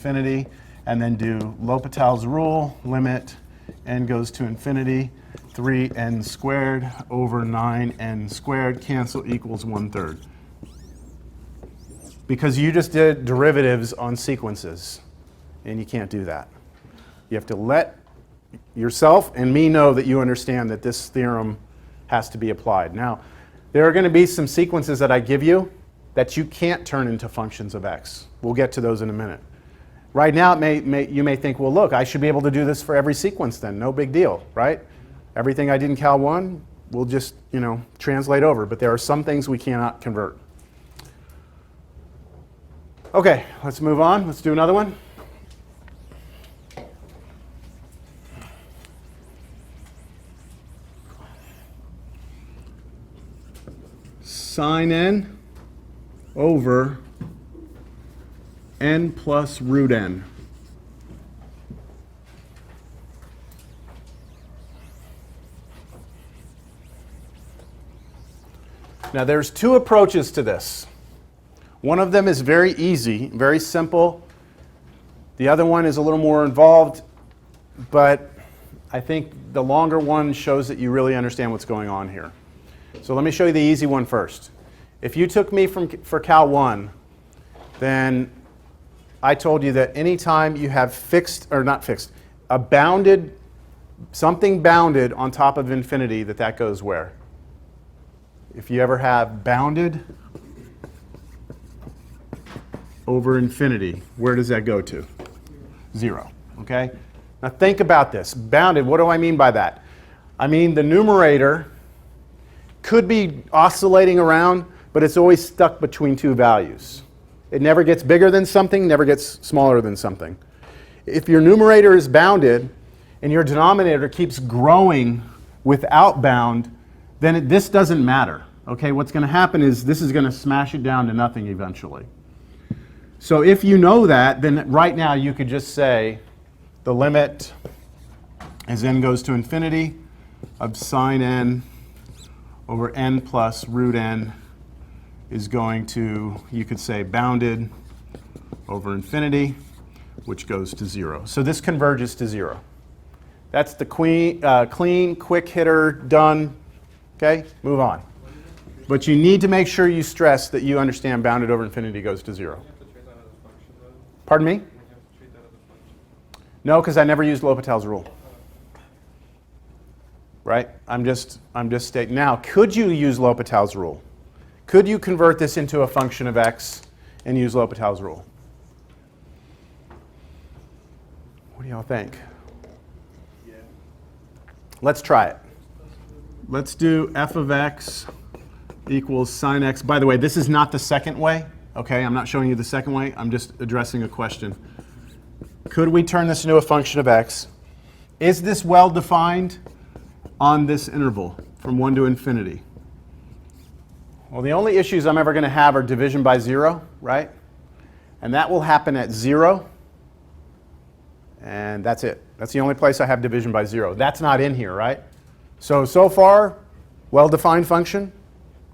infinity, and then do L'Hopital's rule, limit n goes to infinity, 3n squared over 9n squared, cancel equals 1/3. Because you just did derivatives on sequences, and you can't do that. You have to let yourself and me know that you understand that this theorem has to be applied. Now, there are going to be some sequences that I give you that you can't turn into functions of x. We'll get to those in a minute. Right now, you may think, well, look, I should be able to do this for every sequence then. No big deal, right? Everything I did in Cal 1 will just, translate over. But there are some things we cannot convert. OK, let's move on. Let's do another one. Sine n over n plus root n. Now there's two approaches to this. One of them is very easy, very simple. The other one is a little more involved, but I think the longer one shows that you really understand what's going on here. So let me show you the easy one first. If you took me for Cal 1, then I told you that anytime you have fixed, or not fixed, something bounded on top of infinity, that goes where? If you ever have bounded over infinity, where does that go to? 0, okay? Now think about this. Bounded, what do I mean by that? I mean the numerator could be oscillating around, but it's always stuck between two values. It never gets bigger than something, never gets smaller than something. If your numerator is bounded and your denominator keeps growing without bound, then this doesn't matter. Okay, what's going to happen is this is going to smash it down to nothing eventually. So if you know that, then right now you could just say the limit as n goes to infinity of sine n over n plus root n is going to, you could say, bounded over infinity, which goes to 0. So this converges to 0. That's the clean, quick hitter, done. Okay, move on. But you need to make sure you stress that you understand bounded over infinity goes to 0. Pardon me? No, because I never used L'Hopital's rule. Right? I'm just stating. Now, could you use L'Hopital's rule? Could you convert this into a function of x and use L'Hopital's rule? What do y'all think? Yeah. Let's try it. Let's do f of x equals sine x. By the way, this is not the second way. Okay, I'm not showing you the second way. I'm just addressing a question. Could we turn this into a function of x? Is this well defined on this interval from 1 to infinity? Well, the only issues I'm ever going to have are division by 0, right? And that will happen at 0. And that's it. That's the only place I have division by 0. That's not in here, right? So far, well-defined function.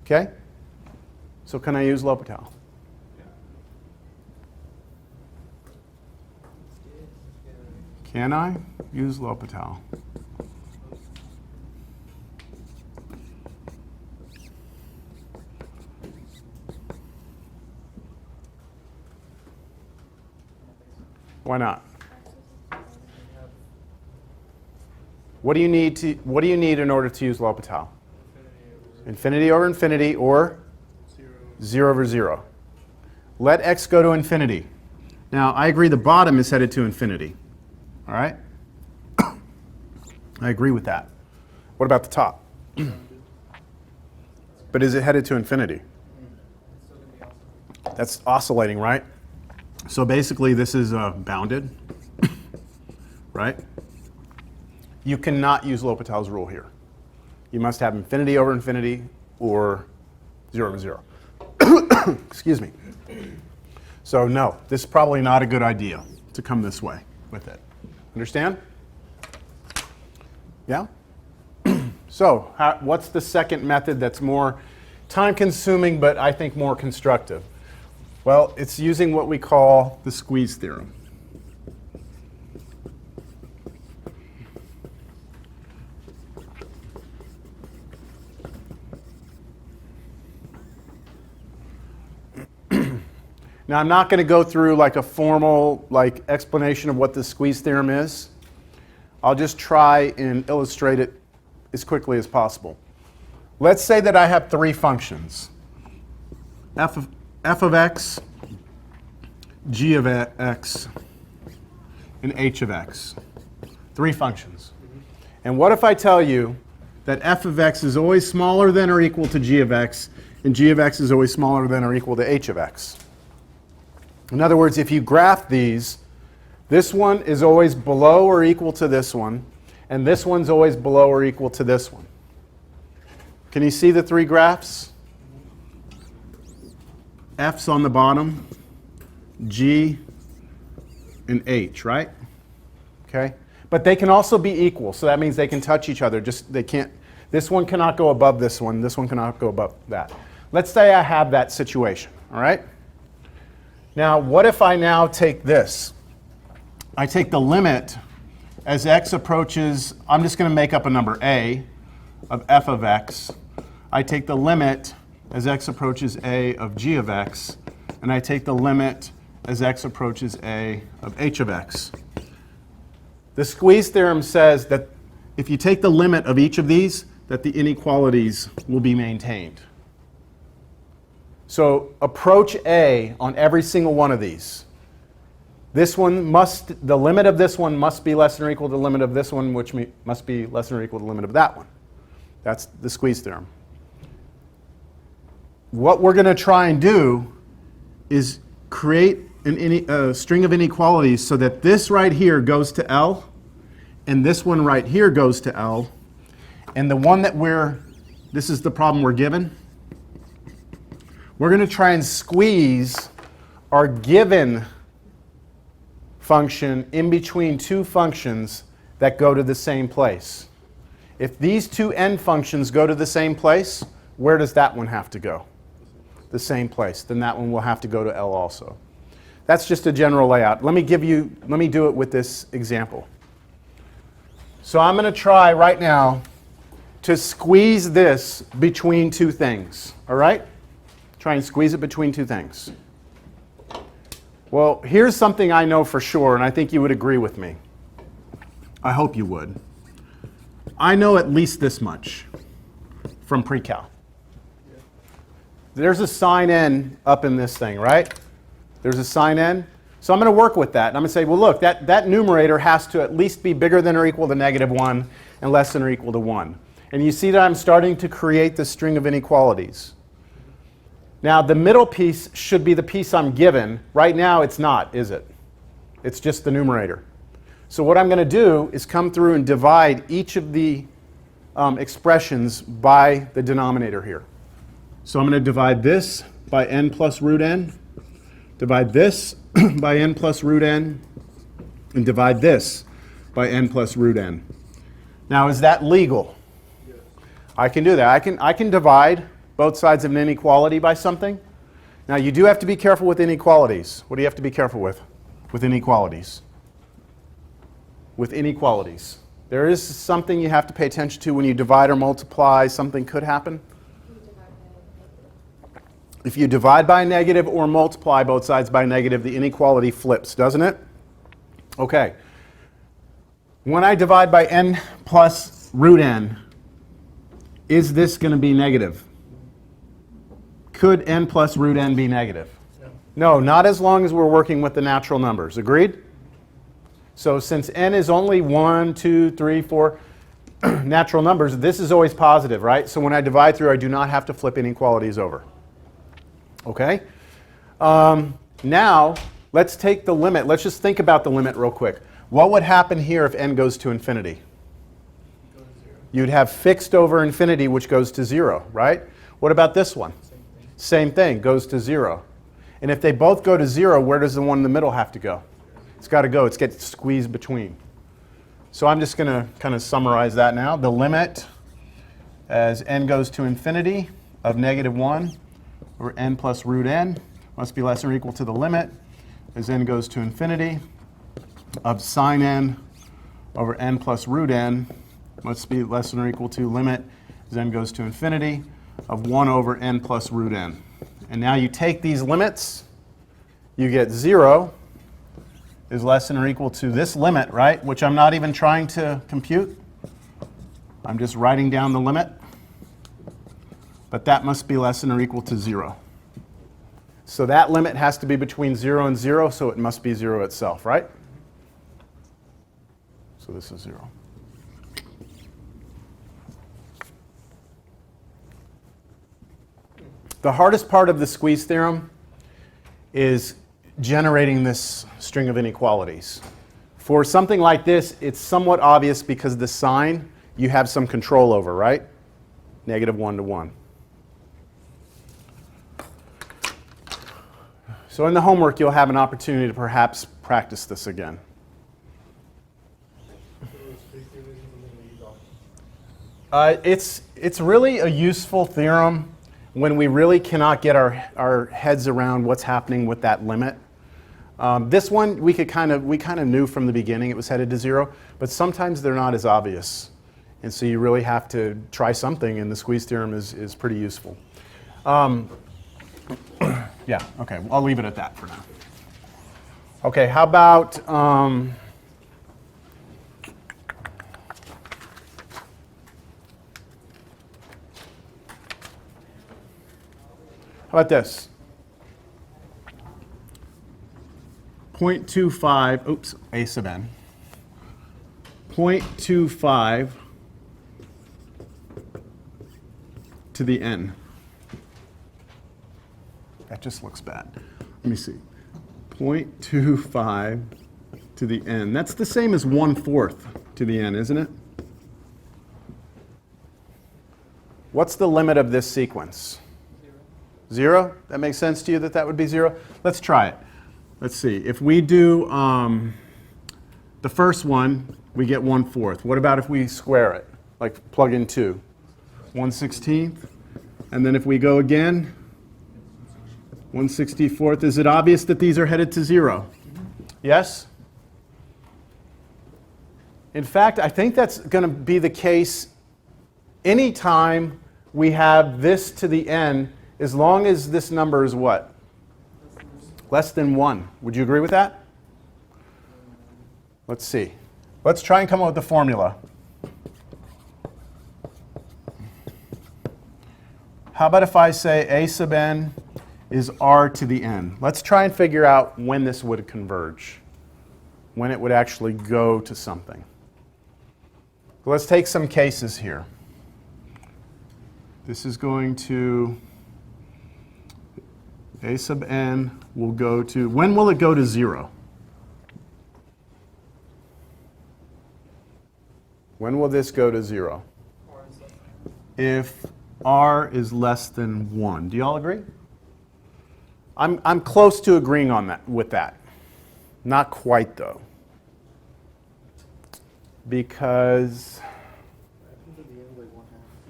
Okay? So can I use L'Hopital? Can I use L'Hopital? Why not? What do you need in order to use L'Hopital? Infinity over infinity, or 0 over 0. Let x go to infinity. Now, I agree the bottom is headed to infinity. All right? I agree with that. What about the top? But is it headed to infinity? That's oscillating, right? So basically, this is bounded, right? You cannot use L'Hopital's rule here. You must have infinity over infinity or 0 over 0. Excuse me. So no, this is probably not a good idea to come this way with it. Understand? Yeah? So what's the second method that's more time-consuming but I think more constructive? Well, it's using what we call the squeeze theorem. Now I'm not going to go through like a formal explanation of what the squeeze theorem is. I'll just try and illustrate it as quickly as possible. Let's say that I have three functions. F of x, g of x, and h of x. Three functions. And what if I tell you that f of x is always smaller than or equal to g of x, and g of x is always smaller than or equal to h of x? In other words, if you graph these, this one is always below or equal to this one, and this one's always below or equal to this one. Can you see the three graphs? F's on the bottom, G, and H, right? Okay? But they can also be equal, so that means they can touch each other. Just they can't. This one cannot go above this one. This one cannot go above that. Let's say I have that situation, all right? Now, what if I now take this? I take the limit as x approaches, I'm just going to make up a number, a, of f of x. I take the limit as x approaches a of g of x, and I take the limit as x approaches a of h of x. The squeeze theorem says that if you take the limit of each of these, that the inequalities will be maintained. So approach a on every single one of these. This one must, the limit of this one must be less than or equal to the limit of this one, which must be less than or equal to the limit of that one. That's the squeeze theorem. What we're going to try and do is create a string of inequalities so that this right here goes to L, and this one right here goes to L, and the one that this is the problem we're given, we're going to try and squeeze our given function in between two functions that go to the same place. If these two n functions go to the same place, where does that one have to go? The same place. Then that one will have to go to L also. That's just a general layout. Let me do it with this example. So I'm going to try right now to squeeze this between two things. All right? Try and squeeze it between two things. Well, here's something I know for sure, and I think you would agree with me. I hope you would. I know at least this much from pre-cal. There's a sign n up in this thing, right? There's a sign n. So I'm going to work with that. And I'm going to say, well, look, that numerator has to at least be bigger than or equal to -1 and less than or equal to 1. And you see that I'm starting to create this string of inequalities. Now, the middle piece should be the piece I'm given. Right now, it's not, is it? It's just the numerator. So what I'm going to do is come through and divide each of the expressions by the denominator here. So I'm going to divide this by n plus root n, divide this by n plus root n, and divide this by n plus root n. Now, is that legal? Yes. I can do that. I can divide both sides of an inequality by something. Now, you do have to be careful with inequalities. What do you have to be careful with inequalities? With inequalities. There is something you have to pay attention to when you divide or multiply. Something could happen. If you divide by a negative or multiply both sides by a negative, the inequality flips, doesn't it? Okay. When I divide by n plus root n, is this going to be negative? Could n plus root n be negative? No, not as long as we're working with the natural numbers. Agreed? So since n is only 1, 2, 3, 4 natural numbers, this is always positive, right? So when I divide through, I do not have to flip inequalities over. Okay? Now, let's take the limit. Let's just think about the limit real quick. What would happen here if n goes to infinity? You'd have fixed over infinity, which goes to 0, right? What about this one? Same thing, goes to 0. And if they both go to 0, where does the one in the middle have to go? It's got to go. It's gets squeezed between. So I'm just going to kind of summarize that now. The limit as n goes to infinity of -1 over n plus root n must be less than or equal to the limit as n goes to infinity of sine n over n plus root n must be less than or equal to limit as n goes to infinity of 1 over n plus root n. And now you take these limits you get 0 is less than or equal to this limit, right? Which I'm not even trying to compute. I'm just writing down the limit. But that must be less than or equal to 0. So that limit has to be between 0 and 0, so it must be 0 itself, right? So this is 0. The hardest part of the squeeze theorem is generating this string of inequalities. For something like this, it's somewhat obvious because the sign you have some control over, right? -1 to 1. So in the homework, you'll have an opportunity to perhaps practice this again. It's really a useful theorem when we really cannot get our heads around what's happening with that limit. This one we kind of knew from the beginning it was headed to 0, but sometimes they're not as obvious, and so you really have to try something. And the squeeze theorem is pretty useful. Yeah. Okay. I'll leave it at that for now. Okay. How about how about this? 0.25, oops, a sub n. 0.25 to the n. That just looks bad. Let me see. 0.25 to the n. That's the same as 1/4 to the n, isn't it? What's the limit of this sequence? 0? That makes sense to you that that would be 0? Let's try it. Let's see. If we do the first one, we get 1/4. What about if we square it? Like plug in 2. 1/16. And then if we go again, 1/64. Is it obvious that these are headed to 0? Yes? In fact, I think that's going to be the case anytime we have this to the n, as long as this number is what? Less than 1. Would you agree with that? Let's see. Let's try and come up with the formula. How about if I say a sub n is r to the n? Let's try and figure out when this would converge, when it would actually go to something. Let's take some cases here. This is going to, a sub n will go to, when will it go to 0? When will this go to 0? If r is less than 1. Do you all agree? I'm close to agreeing on that with that. Not quite though. Because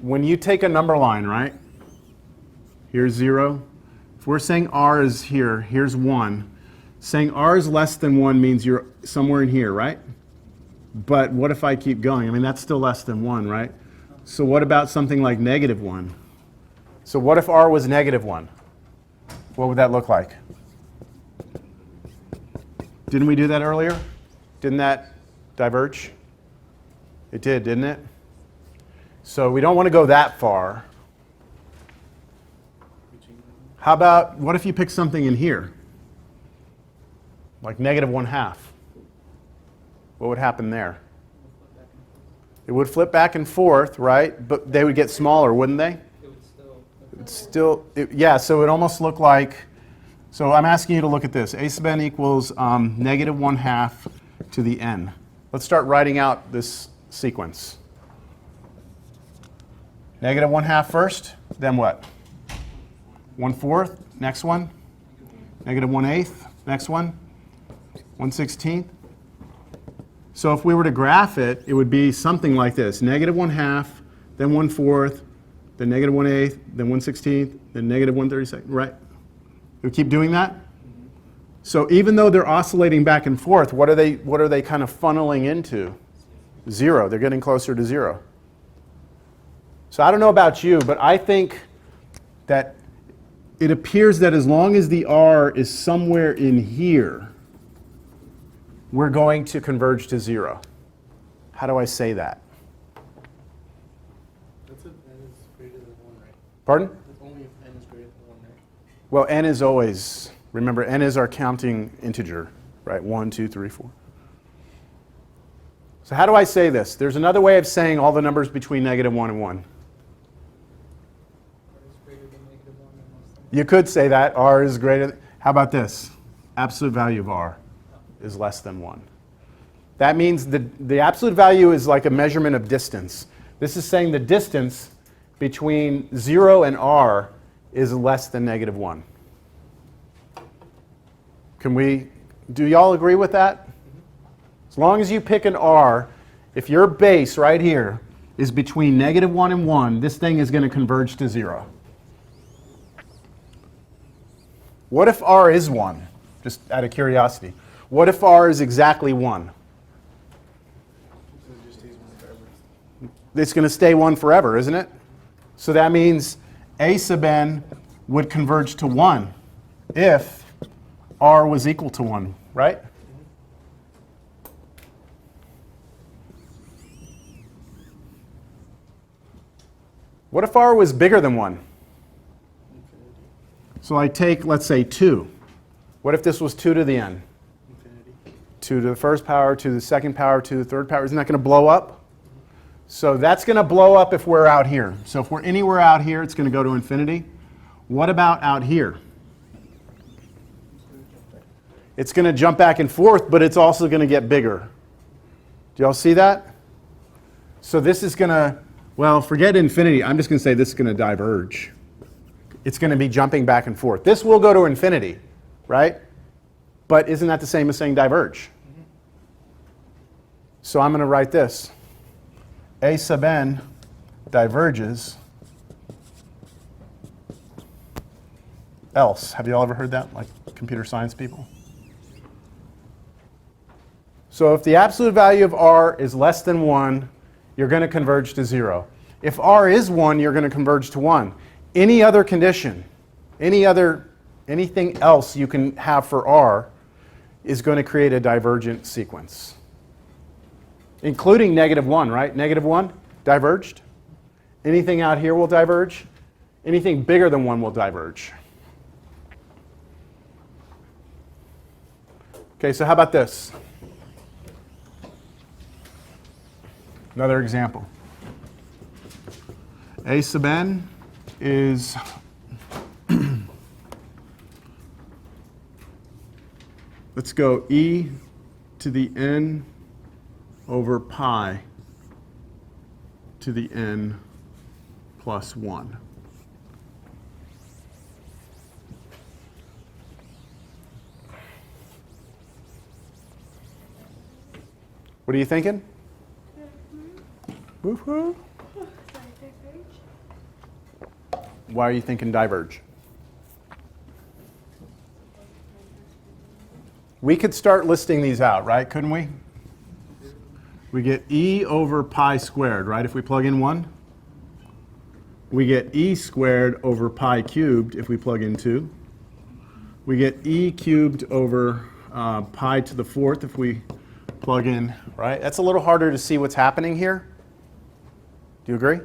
when you take a number line, right? Here's 0. If we're saying r is here, here's 1. Saying r is less than 1 means you're somewhere in here, right? But what if I keep going? I mean, that's still less than 1, right? So what about something like -1? So what if r was -1? What would that look like? Didn't we do that earlier? Didn't that diverge? It did, didn't it? So we don't want to go that far. How about, what if you pick something in here? Like -1/2. What would happen there? It would flip back and forth, right? But they would get smaller, wouldn't they? Yeah, so it almost looked like, so I'm asking you to look at this. A sub n equals -1/2 to the n. Let's start writing out this sequence. -1/2 first, then what? 1/4, next one. -1/8, next one. 1/16. So if we were to graph it, it would be something like this. -1/2, then 1/4, then -1/8, then 1/16, then -1/32, right? We keep doing that? So even though they're oscillating back and forth, what are they kind of funneling into? 0. They're getting closer to 0. So I don't know about you, but I think that it appears that as long as the r is somewhere in here, we're going to converge to 0. How do I say that? That's if n is greater than 1, right? Pardon? That's only if n is greater than 1, right? Well, n is always, remember, n is our counting integer, right? 1, 2, 3, 4. So how do I say this? There's another way of saying all the numbers between -1 and 1. R is greater than -1 and less than 1. You could say that r is greater. How about this? Absolute value of r is less than 1. That means the absolute value is like a measurement of distance. This is saying the distance between 0 and r is less than -1. Do y'all agree with that? As long as you pick an r, if your base right here is between -1 and 1, this thing is going to converge to 0. What if r is 1? Just out of curiosity. What if r is exactly 1? So it just stays 1 forever. It's going to stay 1 forever, isn't it? So that means a sub n would converge to 1 if r was equal to 1, right? What if r was bigger than 1? Infinity. So I take, let's say, 2. What if this was 2 to the n? Infinity. 2 to the first power, 2 to the second power, 2 to the third power. Isn't that going to blow up? So that's going to blow up if we're out here. So if we're anywhere out here, it's going to go to infinity. What about out here? It's going to jump back and forth, but it's also going to get bigger. Do y'all see that? So this is going to, well, forget infinity. I'm just going to say this is going to diverge. It's going to be jumping back and forth. This will go to infinity, right? But isn't that the same as saying diverge? So I'm going to write this. A sub n diverges else. Have you all ever heard that, like computer science people? So if the absolute value of r is less than 1, you're going to converge to 0. If r is 1, you're going to converge to 1. Any other condition, anything else you can have for r is going to create a divergent sequence. Including -1, right? -1 diverged. Anything out here will diverge. Anything bigger than 1 will diverge. Okay, so how about this? Another example. A sub n is let's go e to the n over pi to the n plus 1. What are you thinking? Woohoo! Why are you thinking diverge? We could start listing these out, right? Couldn't we? We get e over pi squared, right, if we plug in 1. We get e squared over pi cubed if we plug in 2. We get e cubed over pi to the 4th if we plug in, right? That's a little harder to see what's happening here. Do you agree?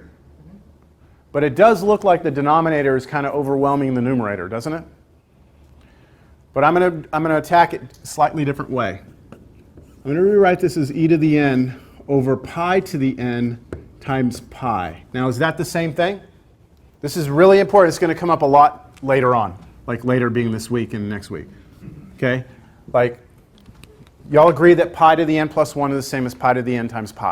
But it does look like the denominator is kind of overwhelming the numerator, doesn't it? But I'm going to attack it a slightly different way. I'm going to rewrite this as e to the n over pi to the n times pi. Now, is that the same thing? This is really important. It's going to come up a lot later on, like later being this week and next week. Okay? Like, y'all agree that pi to the n plus 1 is the same as pi to the n times pi?